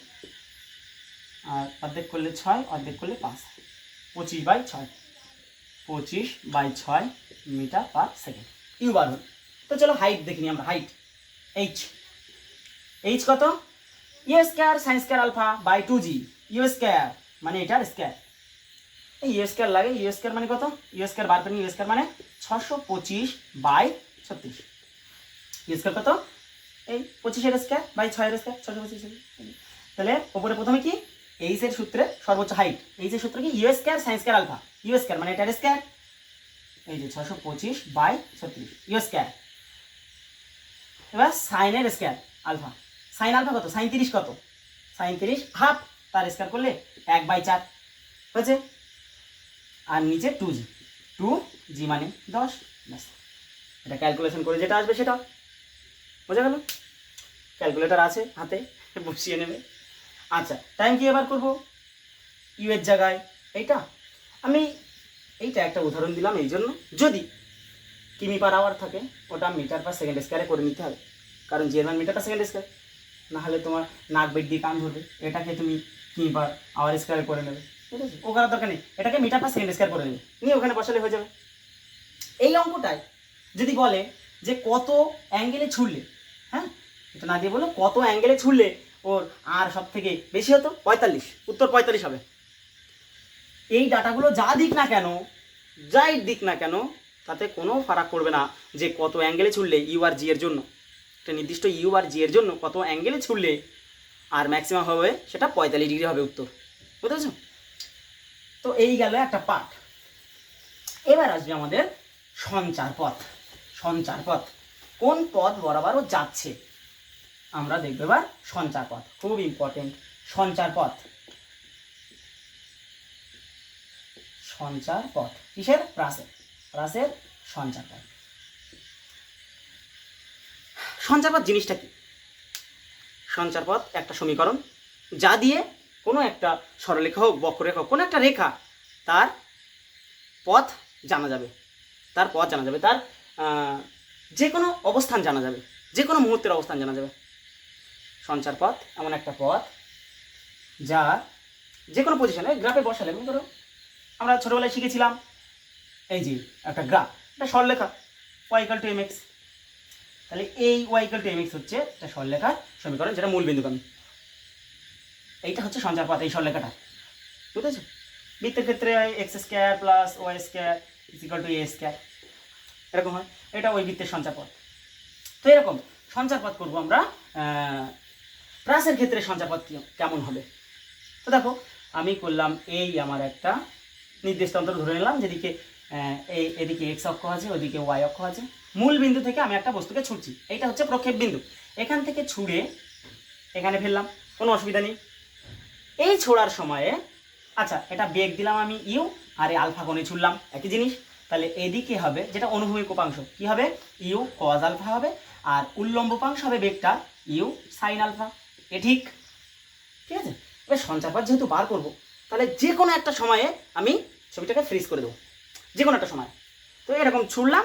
আর অর্ধেক করলে 6, অর্ধেক করলে 5, 25/6, 25/6 মিটার পার সেকেন্ড ইউ বার হল। তো চলো হাইট দেখিনি আমরা, হাইট এইচ কত, u square sine square alpha by 2g, u square মানে এটার স্কোয়ার, এই ইউ স্কোয়ার লাগে, ইউ স্কোয়ার মানে কত, ইউ স্কোয়ার বার করি, ইউ স্কোয়ার মানে 625/36, ইউ স্কোয়ার কত, এই 25-এর স্কোয়ার বাই 6-এর স্কোয়ার, 625। তাহলে ওপরে প্রথমে কি এইচ এর সূত্রে সর্বোচ্চ হাইট, এইচ এর সূত্র কি u square sine square alpha, u square মানে এটার স্কোয়ার, এই যে 625/36 ইউ স্কোয়ার। এবার সাইনের স্কোয়ার আলফা, সাইন আলফা কত, সাইন 30 কত, সাইন 30 হাফ, তার স্কোয়ার করলে 1/4 হয়েছে, আর নিচে 2g মানে 10, ব্যাস। এটা ক্যালকুলেশন করে যেটা আসবে সেটা বোঝা গেল, ক্যালকুলেটর আছে হাতে, বসিয়ে নেবে। আচ্ছা, টাইম কি এবার করবো, ইউ এর জায়গায় এইটা, আমি এইটা একটা উদাহরণ দিলাম এই জন্য, যদি কিমি পার আওয়ার থাকে ওটা মিটার পার সেকেন্ড স্কোয়ারে করে নিতে হবে, কারণ জি এর মান মিটার পার সেকেন্ড স্কোয়ার, নাহলে তোমার নাক বেড দিয়ে কান ধরবে, এটাকে তুমি কিমি পার আওয়ার স্কোয়ারে করে নেবে, ঠিক আছে? ও করার দরকার নেই, এটাকে মিটার পার সেকেন্ড স্কোয়ার করে নেবে, নিয়ে ওখানে বসালে হয়ে যাবে। এই অঙ্কটাই যদি বলে যে কত অ্যাঙ্গেলে ছুড়লে, হ্যাঁ এটা না দিয়ে বলো কত অ্যাঙ্গেলে ছুড়লে ওর আর সব থেকে বেশি হতো, 45, উত্তর 45 হবে। এই ডাটাগুলো যা দিক না কেন, যাই দিক না কেন, তাতে কোনো ফারাক পড়বে না যে কত অ্যাঙ্গেলে ছুড়লে ইউ আর জি এর জন্য, একটা নির্দিষ্ট ইউ আর জি এর জন্য কত অ্যাঙ্গেলে ছুড়লে আর ম্যাক্সিমাম হবে সেটা 45 ডিগ্রি হবে উত্তর, বুঝতে পেরেছো? তো এই গেল একটা পার্ট। এবার আসবে আমাদের সঞ্চার পথ। সঞ্চার পথ কোন পথ বরাবর ও যাচ্ছে আমরা দেখব এবার। সঞ্চার পথ খুব ইম্পর্টেন্ট, সঞ্চার পথ, সঞ্চার পথ কিসের, প্রাসের, প্রাসের সঞ্চার পথ। সঞ্চার পথ জিনিসটা কি, সঞ্চার পথ একটা সমীকরণ যা দিয়ে কোনো একটা সরলরেখা হোক বক্ররেখা হোক কোনো একটা রেখা তার পথ জানা যাবে, তার পথ জানা যাবে, তার যে কোনো অবস্থান জানা যাবে, যে কোনো মুহূর্তের অবস্থান জানা যাবে। সঞ্চার পথ এমন একটা পথ যা যে কোনো পজিশনে গ্রাফে বসালে, মনে করো আমরা ছোটোবেলায় শিখেছিলাম এই যে একটা গ্রাফ, এটা সরলরেখা y=mx, তাহলে এই y=mx হচ্ছে একটা সরলরেখার সমীকরণ, যেটা মূল বিন্দুগামী। এইটা হচ্ছে সঞ্চার পথ, এই সরলরেখাটা, বুঝেছো? বৃত্তের ক্ষেত্রে x² + y² = a², এরকম হয়। এটা ওই বৃত্তের সঞ্চার পথ। তো এরকম সঞ্চার পথ করবো আমরা। প্রাসের ক্ষেত্রে সঞ্চার পথ কেমন হবে? তো দেখো, আমি করলাম এই আমার একটা নির্দিষ্ট অন্তর ধরে নিলাম, যেদিকে এদিকে x অক্ষ আছে, ওদিকে y অক্ষ আছে। মূল বিন্দু থেকে আমি একটা বস্তুকে ছুটছি, এইটা হচ্ছে প্রক্ষেপ বিন্দু। এখান থেকে ছুড়ে এখানে ফেললাম, কোনো অসুবিধা নেই। এই ছোড়ার সময়ে আচ্ছা, এটা বেগ দিলাম আমি ইউ, আর এই আলফা কোণে ছুড়লাম, একই জিনিস। তাহলে এদিকে হবে যেটা অনুভূমিক উপাংশ, কি হবে? ইউ কজ আলফা হবে, আর উল্লম্ব উপাংশ হবে বেগটা ইউ সাইন আলফা। এ ঠিক আছে? এবার সঞ্চার পথ যেহেতু বার করবো, তাহলে যে কোনো একটা সময়ে আমি ছবিটাকে ফ্রিজ করে দেবো, যে কোনো একটা সময়। তো এরকম ছুড়লাম,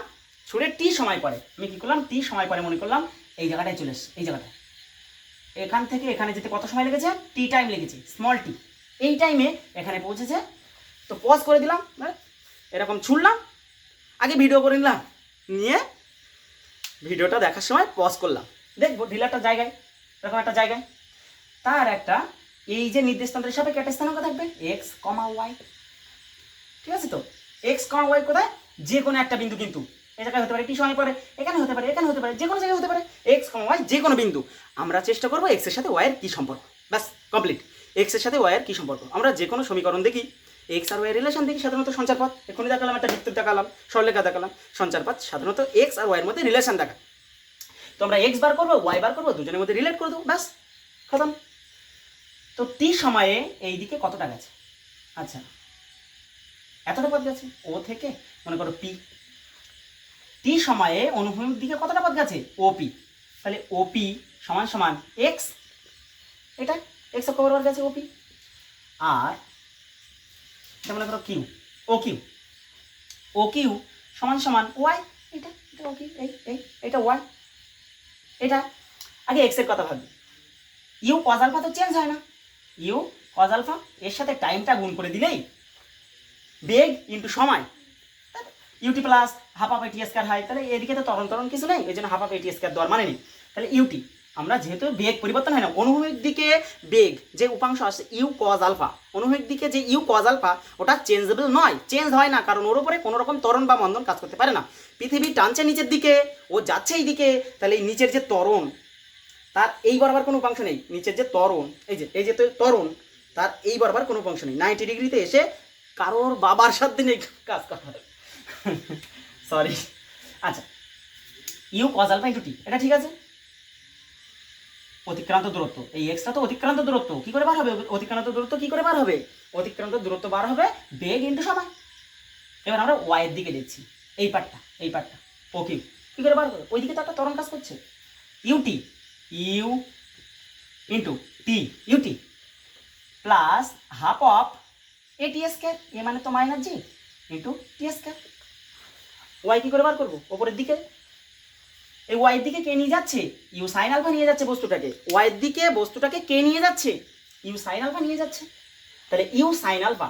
ছুড়ে টি সময় পরে আমি কী করলাম, টি সময় পরে মনে করলাম এই জায়গাটায় চলে এসছে, এই জায়গাটায়। এখান থেকে এখানে যেতে কত সময় লেগেছে? টি টাইম লেগেছে, স্মল টি। এই টাইমে এখানে পৌঁছেছে, তো পজ করে দিলাম, এরকম ছুড়লাম। আগে ভিডিও করে নিলাম, নিয়ে ভিডিওটা দেখার সময় পজ করলাম, দেখবো ঢিলা একটা জায়গায়, এরকম একটা জায়গায় তার একটা এই যে নির্দেশাঙ্কের সাপেক্ষে একটা স্থানাঙ্ক থাকবে x, y। ঠিক আছে? তো x, y কোথায়? যে কোনো একটা বিন্দু, কিন্তু এই জায়গায় হতে পারে, টি সময় পরে এখানে হতে পারে, এখানে হতে পারে, যে কোনো জায়গায় হতে পারে। x, y যে কোনো বিন্দু, আমরা চেষ্টা করবো x এর সাথে y এর কী সম্পর্ক, ব্যাস কমপ্লিট। x এর সাথে y এর কী সম্পর্ক, আমরা যে কোনো সমীকরণ দেখি, x আর y এর রিলেশন দেখি। সাধারণত সঞ্চার পথ এখনই দেখালাম, একটা বৃত্ত দেখালাম, সরলরেখা দেখালাম। সঞ্চার পথ সাধারণত x আর y এর মধ্যে রিলেশন দেখায়। তো আমরা x বার করবো, y বার করবো, দুজনের মধ্যে রিলেট করে দেবো, ব্যাস খতম। তো টি সময়ে এই দিকে কতটা গেছে? আচ্ছা, এতটা পথ গেছে ও থেকে, মনে করো পি। টি সময়ে অনুভূমিক দিকে কতটা পথ গেছে? ওপি। তাহলে ওপি সমান সমান এক্স, এটা এক্স অক্ষ বরাবর গেছে ওপি। আর এটা মনে করো Q, O Q. O Q সমান সমান ওয়াই, এটা এটা ও কিউ, এইটা ওয়াই। এটা আগে এক্স এর কথা ভাবি। ইউ কজ আলফা তো চেঞ্জ হয় না, ইউ কজ আলফা এর সাথে টাইমটা গুণ করে দিলেই বেগ ইন্টু সময়, ইউটি প্লাস হাফ অফ এটি স্কয়ার হয়। তাহলে এদিকে তো তরণ কিছু নেই, এই জন্য হাফ অফ এটি স্কয়ার দেওয়ার মানে নেই। তাহলে ইউটি, আমরা যেহেতু বেগ পরিবর্তন হয় না, অনুভূমিক দিকে বেগ যে উপাংশ আসে ইউ কজ আলফা, অনুভূমিক দিকে যে ইউ কজ আলফা ওটা চেঞ্জেবল নয়, চেঞ্জ হয় না, কারণ ওর উপরে কোনো রকম ত্বরণ বা মন্দন কাজ করতে পারে না। পৃথিবী টানছে নিচের দিকে, ও যাচ্ছে এই দিকে, তাহলে এই নিচের যে ত্বরণ, তার এই বরাবর কোনো উপাংশ নেই। নিচের যে ত্বরণ, এই যে ত্বরণ, তার এই বরাবর কোনো উপাংশ নেই। 90 ডিগ্রিতে এসে কারোর বাবার সাথে নেই কাজ করা, সরি। আচ্ছা, ইউ কজ আলফা ইন্টু টি, এটা ঠিক আছে। অতিক্রান্ত দূরত্ব, এই এক্সটা তো অতিক্রান্ত দূরত্ব, কি করে বার হবে? অতিক্রান্ত দূরত্ব কি করে বার হবে? অতিক্রান্ত দূরত্ব বার হবে বেগ ইন্টু সময়। এবার আমরা ওয়াই এর দিকে দেখছি, এই পার্টটা ও কিউ, কি করে বার করবে? ওইদিকে তো একটা ত্বরণ কাজ করছে, u t, u into t, u t plus half of এটি স্কয়ার, এ মানে তো minus g into t square. Y কি করে বার করবো? ওপরের দিকে, এই ওয়াইয়ের দিকে কে নিয়ে যাচ্ছে? ইউ সাইন আলফা নিয়ে যাচ্ছে বস্তুটাকে, ওয়াইয়ের দিকে বস্তুটাকে কে নিয়ে যাচ্ছে? ইউ সাইন আলফা নিয়ে যাচ্ছে। তাহলে ইউ সাইন আলফা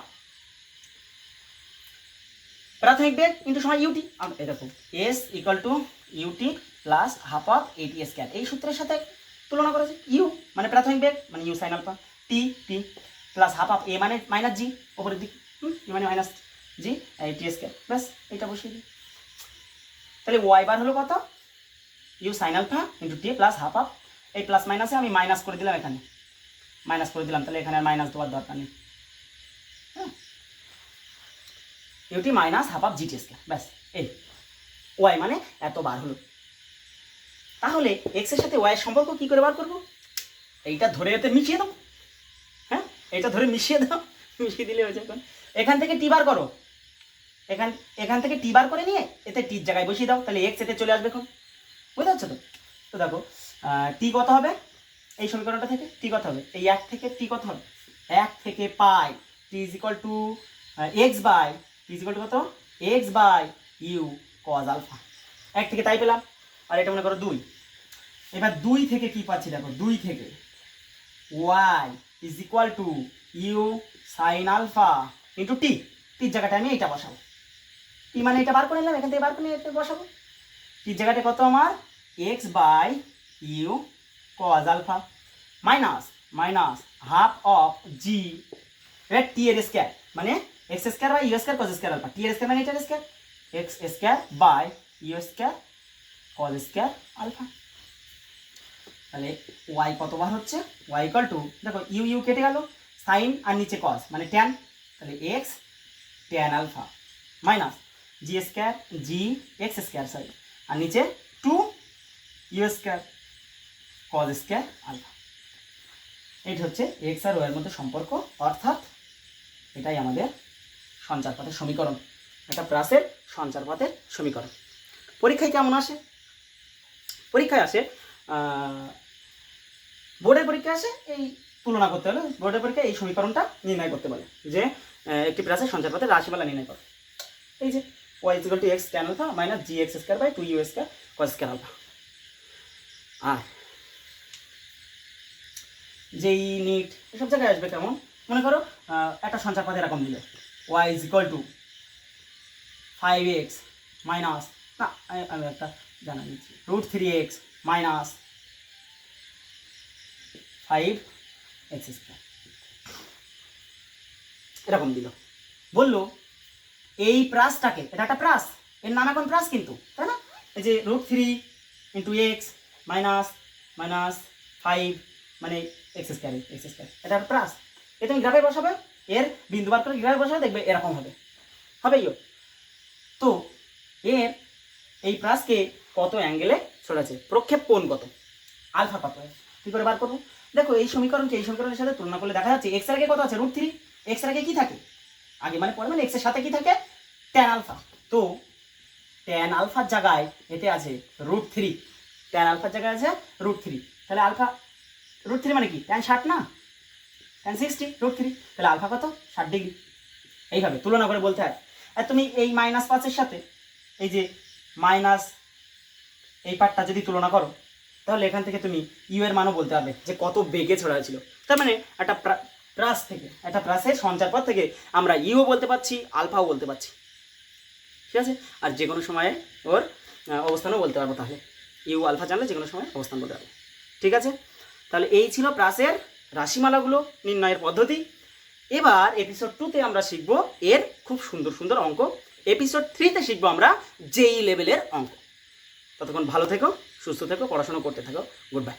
প্রাথমিক বেগ ইন্টু সময় ইউটি। এই দেখো s equal to UT plus half of এটি স্কয়ার, এই সূত্রের সাথে তুলনা করেছে। ইউ মানে প্রাথমিক বেগ মানে U sine alpha, T plus half of A মানে মাইনাস জি, ওপরের দিক এ মানে মাইনাস জি টি স্কয়ার, ব্যাস এটা বসিয়ে দিই। তাহলে ওয়াই বার হলো কত? U sine alpha into t plus half of, এই প্লাস মাইনাসে আমি মাইনাস করে দিলাম, এখানে মাইনাস করে দিলাম, তাহলে এখানে আর মাইনাস দেওয়ার দরকার নেই। হ্যাঁ, u t minus half of g t square, ব্যাস এই ওয়াই মানে এত বার হলো। তাহলে এক্স এর সাথে ওয়াই এর সম্পর্ক কি করে বার করবো? এইটা ধরে এতে মিশিয়ে দাও, হ্যাঁ এইটা ধরে মিশিয়ে দাও, মিশিয়ে দিলে হয়েছে। এখন এখান থেকে টি বার করো, এখান থেকে টি বার করে নিয়ে এতে টির জায়গায় বসিয়ে দাও, তাহলে এক্স এতে চলে আসবে। এখন বুঝতে পারছো তো? তো দেখো টি কত হবে এই সমীকরণটা থেকে? টি কত হবে? এই 1 থেকে টি কত হবে? 1 থেকে পাই T is equal to X by, T is equal to কত? X by U cos alpha. 1 থেকে তাই পেলাম, আর এটা মনে করো 2। এবার 2 থেকে কি পাচ্ছি দেখো, 2 থেকে Y is equal to you sine alpha into T. টির জায়গাটা আমি এইটা বসাবো, টি মানে এটা বার করে নিলাম, এখান থেকে বার করে এটা বসাবো। টির জায়গাটা কত আমার X by U cos alpha minus minus half of G T এর স্কোয়ার মানে X square by U square cos square alpha, T এর স্কোয়ার মানে এটার square, X square by U square cos square alpha. তাহলে Y কতবার হচ্ছে, Y equal to, দেখো U U কেটে গেল, সাইন আর নিচে কজ মানে ট্যান, তাহলে X tan alpha minus G square G X square sorry আর নিচে two you square cos square alpha. এইটা হচ্ছে এক্স আর ওয়ের মধ্যে সম্পর্ক, অর্থাৎ এটাই আমাদের সঞ্চারপথের সমীকরণ, এটা প্রাসের সঞ্চারপথের সমীকরণ। পরীক্ষায় কেমন আসে? পরীক্ষায় আসে বোর্ডের পরীক্ষা আসে এই তুলনা করতে হলে বোর্ডের পরীক্ষায় এই সমীকরণটা নির্ণয় করতে বলে যে একটি প্রাসের সঞ্চারপথের রাশিমালা নির্ণয় করে। এই যে Y is equal to X tan alpha minus G X square by two you square cos square alpha. আর যেই নিট এসব জায়গায় আসবে কেমন, মনে করো একটা সঞ্চারপথ এরকম দিল y is equal to 5x minus, না আমি একটা জানা দিচ্ছি, √3x মাইনাস 5x স্কোয়ার এরকম দিল, বললো এই প্রাসটাকে, এটা একটা প্রাস, এর নাম এখন প্রাস কিন্তু, তাই না? এই যে √3 ইন্টু এক্স মাইনাস মাইনাস 5 মানে এক্স স্কোয়ার এটা একটা প্রাস, এ তুমি গ্রাফে বসাবে, এর বিন্দু বার করে গ্রাফে বসাবে, দেখবে এরকম হবে, হবেই। তো এর এই প্রাসকে কত অ্যাঙ্গেলে ছড়াচ্ছে, প্রক্ষেপ কোণ কত, আলফা কত, কী করে বার করবো? দেখো এই সমীকরণকে এই সমীকরণের সাথে তুলনা করলে দেখা যাচ্ছে এক্স এর আগে কত আছে √3, এক্স এর আগে কী থাকে, আগে মানে পরে মানে এক্স এর সাথে কী থাকে ট্যান আলফা, তো ট্যান আলফার জায়গায় এতে আছে √3, ট্যান আলফার জায়গায় আছে √3, তাহলে আলফা √3 মানে কি ট্যান 60 না, ট্যান 60 √3, তাহলে আলফা কত 60 ডিগ্রি। এইভাবে তুলনা করে বলতে হয়। আর তুমি এই -5-এর সাথে এই যে মাইনাস এই পার্টটা যদি তুলনা করো তাহলে এখান থেকে তুমি ইউ এর মানও বলতে পারবে যে কত বেগে ছড়া ছিল। তার মানে একটা প্রাস থেকে, একটা প্রাসের সঞ্চারপথ থেকে আমরা ইউও বলতে পারছি, আলফাও বলতে পারছি, ঠিক আছে? আর যে কোনো সময়ে ওর অবস্থানও বলতে পারবো, তাহলে ইউ আলফা জানলে যে কোনো সময় অবস্থান বলতে পারবো, ঠিক আছে? তাহলে এই ছিল প্রাসের রাশিমালাগুলো নির্ণয়ের পদ্ধতি। এবার এপিসোড 2-তে আমরা শিখবো এর খুব সুন্দর সুন্দর অঙ্ক, এপিসোড 3-তে শিখবো আমরা জেই লেভেলের অঙ্ক। ততক্ষণ ভালো থেকো, সুস্থ থেকো, পড়াশোনা করতে থাকো। Good bye.